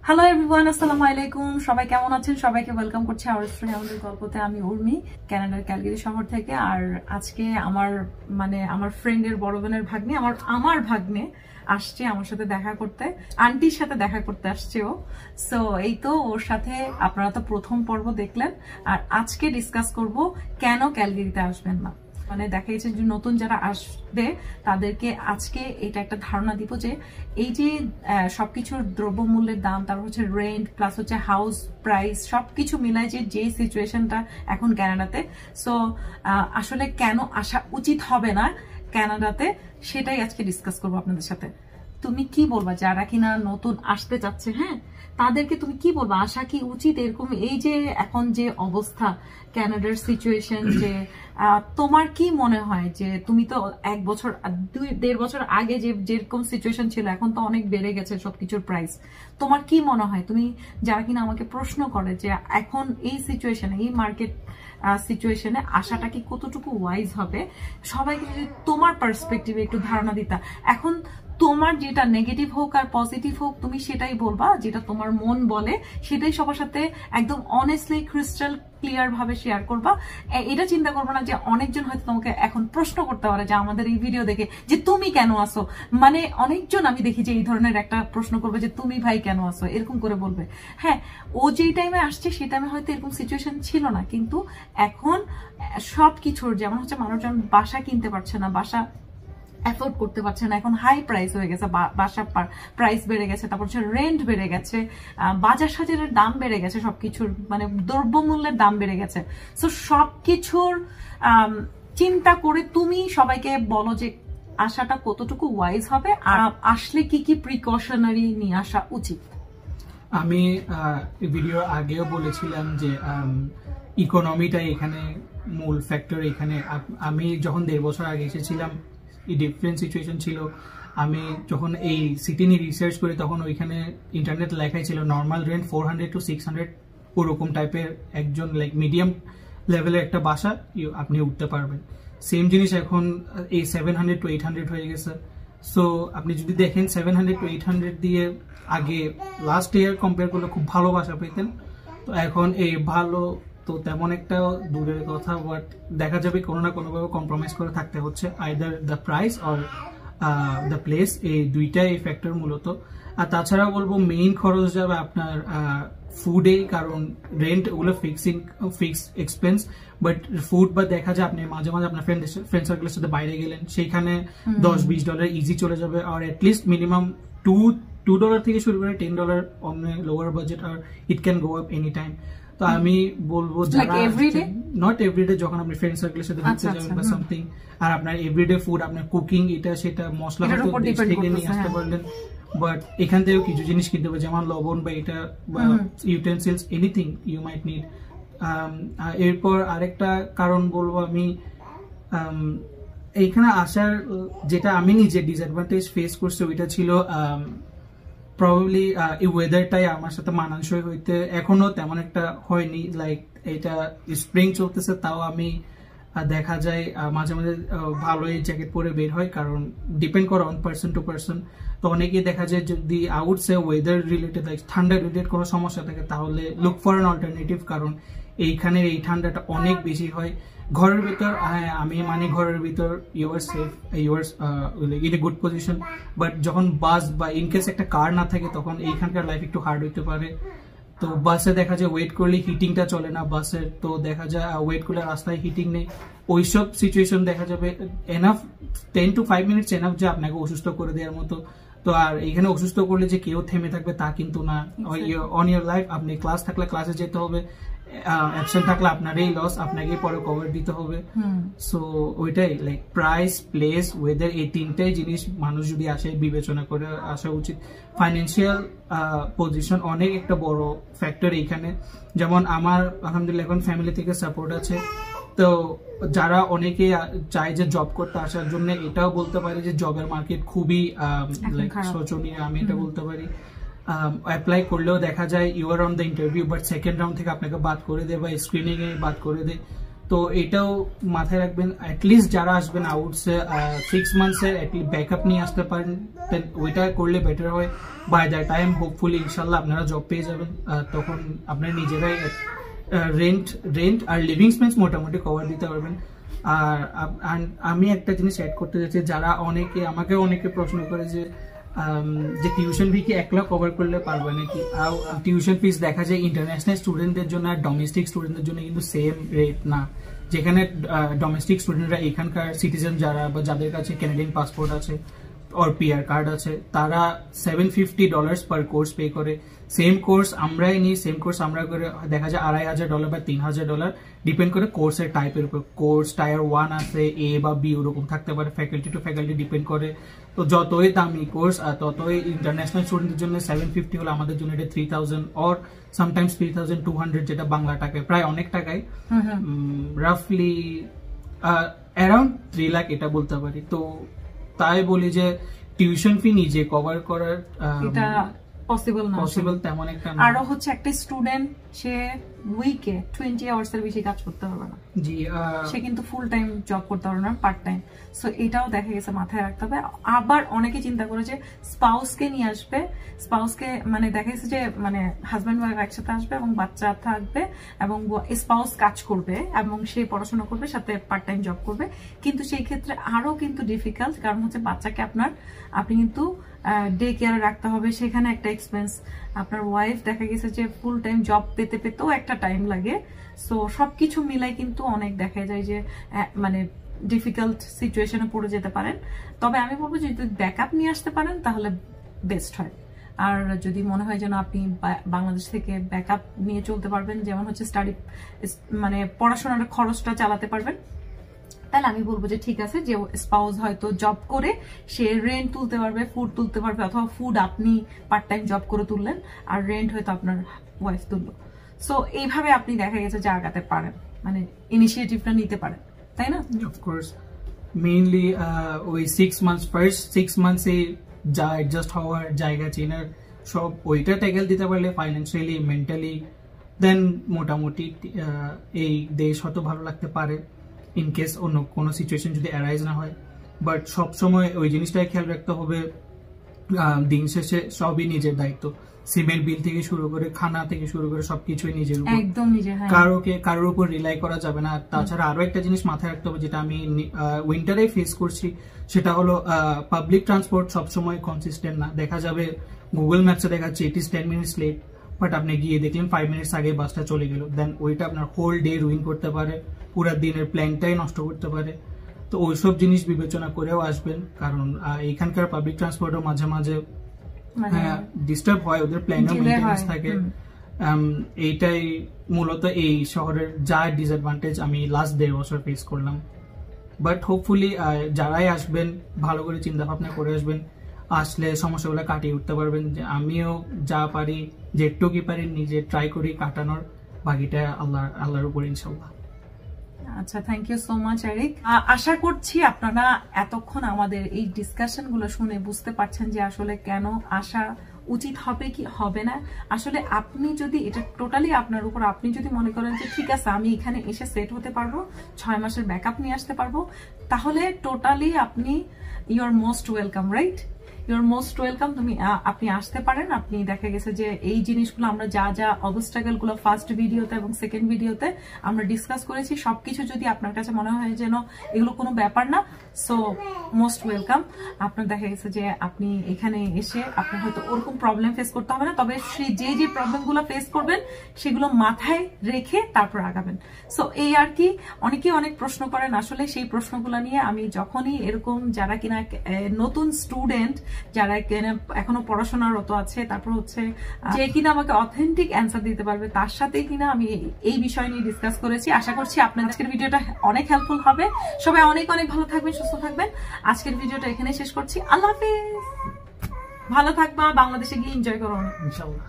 Hello everyone, আসসালামু আলাইকুম। সবাই কেমন আছেন? সবাইকে ওয়েলকাম করছি আওয়ার স্টোরি আমাদের গল্পতে। আমি উর্মি, কানাডার ক্যালগারি শহর থেকে। আর আজকে আমার ফ্রেন্ডের বড় বোনের ভাগ্নে, আমার ভাগ্নে আসছে আমার সাথে দেখা করতে, আন্টির সাথে দেখা করতে আসছে ও। সো এই তো ওর সাথে আপনারা তো প্রথম পর্ব দেখলেন, আর আজকে ডিসকাস করব কেন ক্যালগারিতে আসবেন না। দেখা গেছে যে নতুন যারা আসবে তাদেরকে আজকে এটা একটা ধারণা দিব যে এই যে সবকিছুর দ্রব্যমূল্যের দাম, তারপর হচ্ছে রেন্ট প্লাস হচ্ছে হাউস প্রাইস, সবকিছু মিলাই যে সিচুয়েশনটা এখন কানাডাতে, সো আসলে কেন আসা উচিত হবে না কানাডাতে, সেটাই আজকে ডিসকাস করবো আপনাদের সাথে। তুমি কি বলবা যারা কিনা নতুন আসতে চাচ্ছে, হ্যাঁ তাদেরকে তুমি কি বলবা, আসা কি উচিত? এরকম এই যে এখন যে অবস্থা কানাডার সিচুয়েশন, যে তোমার কি মনে হয় যে তুমি তো 1 বছর 2.5 বছর আগে যেরকম সিচুয়েশন ছিল এখন তো অনেক বেড়ে গেছে সবকিছুর প্রাইস। তোমার কি মনে হয়, তুমি যারা কিনা আমাকে প্রশ্ন করে যে এখন এই সিচুয়েশনে, এই মার্কেট সিচুয়েশনে আসাটা কি কতটুকু ওয়াইজ হবে, সবাইকে যদি তোমার পার্সপেক্টিভে একটু ধারণা দিতা। এখন তোমার যেটা নেগেটিভ হোক আর পজিটিভ হোক তুমি সেটাই বলবা, যেটা তোমার মন বলে সেটাই সবার সাথে একদম অনেস্টলি ক্রিস্টাল ক্লিয়ার ভাবে শেয়ার করবা। এটা চিন্তা করবো না যে অনেকজন হয়তো তোমাকে এখন প্রশ্ন করতে পারে যে আমাদের এই ভিডিও দেখে যে তুমি কেন আসো, অনেকজন আমি দেখি যে এই ধরনের একটা প্রশ্ন করবে যে তুমি ভাই কেন আসো, এরকম করে বলবে। হ্যাঁ, ও যেই টাইমে আসছে সেই টাইমে হয়তো এরকম সিচুয়েশন ছিল না, কিন্তু এখন সবকিছুর যেমন হচ্ছে মানুষজন বাসা কিনতে পারছে না, বাসা এফোর্ড করতে পারছে না, এখন হাই প্রাইস হয়ে গেছে, বাসার প্রাইস বেড়ে গেছে, তারপর হচ্ছে রেন্ট বেড়ে গেছে, বাজার সাজারের দাম বেড়ে গেছে, সবকিছুর দ্রব্যমূল্যের দাম বেড়ে গেছে। সো সবকিছুর চিন্তা করে তুমি সবাইকে বলো যে আসাটা কতটুকু ওয়াইজ হবে, আর আসলে কি কি প্রিকশনারি নিয়ে আসা উচিত। আমি ভিডিও আগেও বলেছিলাম যে ইকোনমিটাই এখানে মূল ফ্যাক্টর। এখানে আমি যখন 1.5 বছর আগে এসেছিলাম ডিফারেন্ট সিচুয়েশন ছিল। আমি যখন এই সিটি নিয়ে রিসার্চ করি তখন ওইখানে ইন্টারনেট লেখাই ছিল নর্মাল রেন্ট 400 to 600, ওরকম টাইপের একজন মিডিয়াম লেভেলের একটা বাসা আপনি উঠতে পারবেন। সেম জিনিস এখন এই 700 to 800 হয়ে গেছে। সো আপনি যদি দেখেন 700 to 800 দিয়ে আগে লাস্ট ইয়ার কম্পেয়ার করলে খুব ভালো বাসা পেতেন, তো এখন এই ভালো তো তেমন একটা দূরের কথা, বাট দেখা যাবে কোনো না কোনোভাবে কম্প্রোমাইজ করে থাকতে হচ্ছে, either the price or the place, এই দুইটাই ফ্যাক্টর মূলত। আর তাছাড়া বলবো মেইন খরচ যাবে আপনার ফুডে, কারণ রেন্ট ওগুলো ফিক্স এক্সপেন্স, বাট ফুড বা দেখা যায় আপনি মাঝে মাঝে আপনার ফ্রেন্ড সার্কেলের সাথে বাইরে গেলেন, সেইখানে $10-20 ইজি চলে যাবে, আর অ্যাটলিস্ট মিনিমাম $2 থেকে শুরু করে $10 অন লোয়ার বাজেট, আর it can go up any time. তো আমি বলবো নট এভরিডে, যখন আপনি ফ্রেন্ড সার্কেলের সাথে ঘুরতে যাবেন বা সামথিং, আর আপনার এভরিডে ফুড, আপনার কুকিং এটা সেটা মশলা থেকে নিয়ে আসতে পারলেন, বাট এখান থেকেও কিছু জিনিস কিনতে হবে, যেমন লবণ বা এটা বা utensils, anything you might need. এরপর আরেকটা কারণ বলবো আমি, এইখানে আসার যেটা আমি নিজে ডিসঅ্যাডভান্টেজ ফেস করছি ওইটা ছিল প্রবাবলি এই ওয়েদারটাই আমার সাথে মানানসই হইতে এখনো তেমন একটা হয়নি। লাইক এটা স্প্রিং চলতেছে, তাও আমি দেখা যায় মাঝে মাঝে ভালোই জ্যাকেট পরে বের হয়, কারণ ডিপেন্ড করে অন পার্সন টু পার্সন। তো অনেকেই দেখা যায় যদি আউট সে ওয়েদার রিলেটেড ঠান্ডা রিলেটেড কোনো সমস্যা থাকে তাহলে লুক ফর অ্যান অল্টারনেটিভ, কারণ এইখানের এই ঠান্ডাটা অনেক বেশি হয়। ঘরের ভিতর আমি ঘরের ভিতর your safe, your in a good position, but যখন বাস বা ইনকেস একটা কার না থাকে তখন এইখানকার লাইফ একটু হার্ড হইতে পারে। তো বাসে দেখা যায় ওয়েট করলে হিটিংটা চলে না বাসের, তো দেখা যায় ওয়েট করলে রাস্তায় হিটিং নেই, ওইসব সিচুয়েশন দেখা যাবে এনাফ 10 to 5 মিনিটস এনাফ যে আপনাকে অসুস্থ করে দেওয়ার মতো। তো আর এখানে অসুস্থ করলে যে কেউ থেমে থাকবে তা কিন্তু না, অন ইউর লাইফ আপনি ক্লাস থাকলে ক্লাসে যেতে হবে, অ্যাবসেন্ট থাকলে আপনারই লস, আপনাকে পরে কভার দিতে হবে। সো ওইটাই লাইক প্রাইস, প্লেস, ওয়েদার, এই তিনটাই জিনিস মানুষ যদি আসে বিবেচনা করে আসা উচিত। ফাইন্যান্সিয়াল পজিশন অনেক একটা বড় ফ্যাক্টর এইখানে। যেমন আমার আলহামদুলিল্লাহ এখন ফ্যামিলি থেকে সাপোর্ট আছে, তো যারা অনেকে চায় যে জব করতে আসার জন্য, এটাও বলতে পারি যে জবের মার্কেট খুবই লাইক শোচনীয়, আমি এটা বলতে পারি। অ্যাপ্লাই করলেও দেখা যায় you are on the interview, but second round থেকে আপনাকে বাদ করে দেয় বা স্ক্রিনিং এ বাদ করে দেয়। তো এটাও মাথায় রাখবেন, অ্যাটলিস্ট যারা আসবেন আউটসে 6 মান্থসের ব্যাকআপ নিয়ে আসতে পারেন, ওইটা করলে বেটার হয়। বাই দ্য টাইম হোপফুলি ইনশাল্লাহ আপনারা জব পেয়ে যাবেন, তখন আপনারা নিজেরাই রেন্ট আর লিভিং এক্সপেন্স মোটামুটি কভার দিতে পারবেন। আর আমি একটা জিনিস অ্যাড করতে চাইছি, যারা অনেকে প্রশ্ন করে যে টিউশন ফি কি একলা কভার করলে পারবে নাকি। টিউশন ফিস দেখা যায় ইন্টারন্যাশনাল স্টুডেন্টদের জন্য আর ডোমেস্টিক স্টুডেন্টদের জন্য কিন্তু সেম রেট না। যেখানে ডোমেস্টিক স্টুডেন্টরা এখানকার সিটিজেন যারা বা যাদের কাছে কানাডিয়ান পাসপোর্ট আছে और পিআর কার্ড আছে, তারা $750 পার কোর্স পে করে। সেম কোর্স আমরাই নিই, সেম কোর্স আমরা করে দেখা যায় $2,500 বা $3,000, ডিপেন্ড করে কোর্সের টাইপের উপর। কোর্স টায়ার 1 আছে, A বা B ওরকম থাকতে পারে, ফ্যাকাল্টি টু ফ্যাকাল্টি ডিপেন্ড করে। তো যতই দামি কোর্স ততই ইন্টারন্যাশনাল স্টুডেন্টদের জন্য 750 হলে আমাদের জন্য এটা 3,000 অর সামটাইমস 3,200, যেটা বাংলা টাকায় প্রায় অনেক টাকায় রাফলি অ্যারাউন্ড 3 লাখ এটা বলতে পারি। তো তাই বলি যে টিউশন ফি নিজে কভার করার এটা পসিবল তেমন একটা। আরো হচ্ছে একটা স্টুডেন্ট সে উইকে 20 আওয়ার্স এর বেশি কাজ করতে পারবে না, জি সে কিন্তু ফুল টাইম জব করতে পারবে না, পার্ট টাইম। সো এটাও দেখা গেছে মাথায় রাখতে হবে। আবার অনেকে চিন্তা করে যে স্পাউসকে নিয়ে আসবে, স্পাউসকে মানে দেখা গেছে যে মানে হাজব্যান্ড ওয়াইফ একসাথে আসবে এবং বাচ্চা থাকবে এবং স্পাউস কাজ করবে এবং সে পড়াশোনা করবে, সাথে পার্ট টাইম জব করবে। কিন্তু সেই ক্ষেত্রে আরো কিন্তু ডিফিকাল্ট, কারণ হচ্ছে বাচ্চাকে আপনি কিন্তু ডে কেয়ার রাখতে হবে, সেখানে একটা এক্সপেন্স। আপনার ওয়াইফ দেখা গেছে যে ফুল টাইম জব পেতেও একটা টাইম লাগে। সো সবকিছু মিলাই কিন্তু অনেক দেখা যায় যে মানে ডিফিকাল্ট সিচুয়েশনে পড়ে যেতে পারেন। তবে আমি বলবো যে যদি ব্যাকআপ নিয়ে আসতে পারেন তাহলে বেস্ট হয়। আর যদি মনে হয় যেন আপনি বাংলাদেশ থেকে ব্যাকআপ নিয়ে চলতে পারবেন, যেমন হচ্ছে স্টাডি মানে পড়াশোনার খরচটা চালাতে পারবেন, তাহলে আমি বলবো যে ঠিক আছে, যে স্পাউস হয়তো জব করে সে রেন্ট তুলতে পারবে, ফুড তুলতে পারবে, অথবা ফুড আপনি পার্ট টাইম জব করে তুললেন আর রেন্ট হয়তো আপনার ওয়াইফ তুললো। সো এইভাবে আপনি দেখা গেছে যে আগাতে পারেন, মানে ইনিশিয়েটিভটা নিতে পারেন, তাই না? অফকোর্স মেইনলি ওই 6 মান্থসে যা অ্যাডজাস্ট হওয়ার জায়গা চেনার সব ওইটা ট্যাকেল দিতে পারলে ফাইন্যান্সিয়ালি মেন্টালি, দেন মোটামুটি এই দেশ হয়তো ভালো লাগতে পারে ইন কেস অন্য কোনো সিচুয়েশন যদি অ্যারাইজ না হয়। বাট সবসময় ওই জিনিসটাই খেয়াল রাখতে হবে, দিন শেষে সবই নিজের দায়িত্ব। সিমেন্ট বিল থেকে শুরু করে খানা থেকে শুরু করে সবকিছুই নিজের উপর, একদম নিজের, কারোর উপর রিলাই করা যাবে না। তাছাড়া আরো একটা জিনিস মাথায় রাখতে হবে, যেটা আমি উইন্টারে ফেস করছি, সেটা হলো পাবলিক ট্রান্সপোর্ট সবসময় কনসিস্টেন্ট না। দেখা যাবে গুগল ম্যাপসে দেখাচ্ছে it is 10 minutes late, but আপনি গিয়ে দেখলেন 5 মিনিটস আগে বাসটা চলে গেল, দেন ওইটা আপনার হোল ডে রুইন করতে পারে, পুরো দিনের প্ল্যানটাই নষ্ট করতে পারে। তো ওইসব জিনিস বিবেচনা করেও আসবেন, কারণ এখানকার পাবলিক ট্রান্সপোর্টও মাঝে মাঝে ডিস্টার্ব হয়, ওদের প্ল্যানও মেইনটেনেন্স থাকে। এইটাই মূলত এই শহরের যা ডিসঅ্যাডভান্টেজ আমি লাস্ট 1.5 বছর ফেস করলাম। বাট হোপফুলি যারাই আসবেন ভালো করে চিন্তা ভাবনা করে আসবেন, আসলে সমস্যাগুলো কাটিয়ে উঠতে পারবেন। যে আমিও যা পারি, যেটুকু পারি নিজে ট্রাই করি কাটানোর, বাকিটা আল্লাহর উপর ইনশাআল্লাহ। আচ্ছা, thank you so much Eric. আশা করছি আপনারা এতক্ষণ আমাদের এই ডিসকাশন গুলো শুনে বুঝতে পারছেন যে আসলে কেন আসা উচিত হবে কি হবে না। আসলে আপনি যদি এটা টোটালি আপনার উপর, আপনি যদি মনে করেন যে ঠিক আছে আমি এখানে এসে সেট হতে পারবো, 6 মাসের ব্যাকআপ নিয়ে আসতে পারবো, তাহলে টোটালি আপনি you are most welcome, right? You are most welcome. আপনি আসতে পারেন। আপনি দেখা গেছে যে এই জিনিসগুলো আমরা যা অবস্ট্রাগল গুলো ফার্স্ট ভিডিওতে এবং সেকেন্ড ভিডিওতে আমরা ডিসকাস করেছি, সবকিছু যদি আপনার কাছে মনে হয় যেন এগুলো কোনো ব্যাপার না, সো মোস্ট ওয়েলকাম। আপনার দেখা গেছে যে আপনি এখানে এসে আপনার হয়তো ওরকম প্রবলেম ফেস করতে হবে না, তবে যে প্রবলেমগুলো ফেস করবেন সেগুলো মাথায় রেখে তারপর আগাবেন। সো এই আর কি। অনেকেই অনেক প্রশ্ন করেন, আসলে সেই প্রশ্নগুলো নিয়ে আমি যখনই এরকম যারা কিনা নতুন স্টুডেন্ট, যারা কিনা এখনো পড়াশোনারত আছে, তারপর হচ্ছে যে কিনা আমাকে অথেন্টিক অ্যান্সার দিতে পারবে, তার সাথে কিনা আমি এই বিষয় নিয়ে ডিসকাস করেছি। আশা করছি আপনাদের আজকের ভিডিওটা অনেক হেল্পফুল হবে। সবাই অনেক অনেক ভালো থাকবেন, সুস্থ থাকবেন। আজকের ভিডিওটা এখানে শেষ করছি। আল্লাহ হাফেজ। ভালো থাকবা, বাংলাদেশে গিয়ে এনজয় করো ইনশাআল্লাহ।